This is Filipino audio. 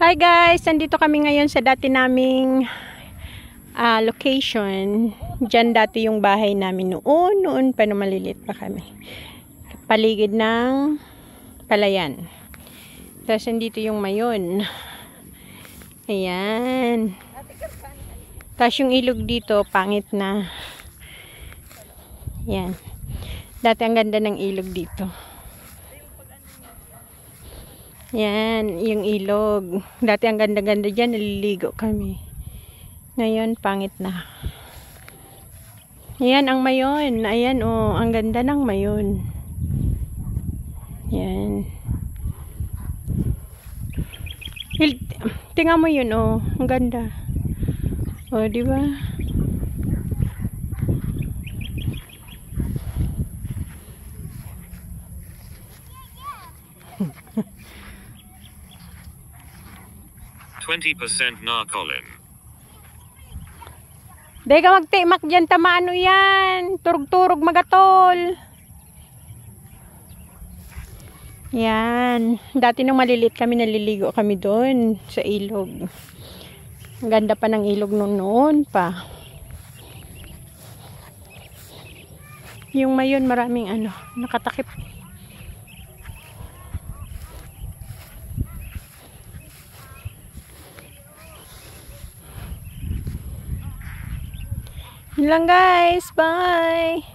Hi guys! Nandito kami ngayon sa dati naming location. Diyan dati yung bahay namin noon pa nung maliliit pa kami. Paligid ng palayan. Tapos nandito yung mayon. Ayan. Tapos yung ilog dito, pangit na. Ayan. Dati ang ganda ng ilog dito. Yan, yung ilog. Dati ang ganda-ganda dyan, naliligo kami. Ngayon, pangit na. Yan, ang mayon. Ayan, oh, ang ganda ng mayon. Yan. Tingnan mo yun, oh. Ang ganda. Oh, di ba? %% narcolin. Di ka magtimak dyan, tamano yan. Turog-turog magatol. Yan. Dati nung maliliit kami, naliligo kami doon sa ilog. Ang ganda pa ng ilog noon pa. Yung mayon, maraming nakatakip. Yun lang guys. Bye!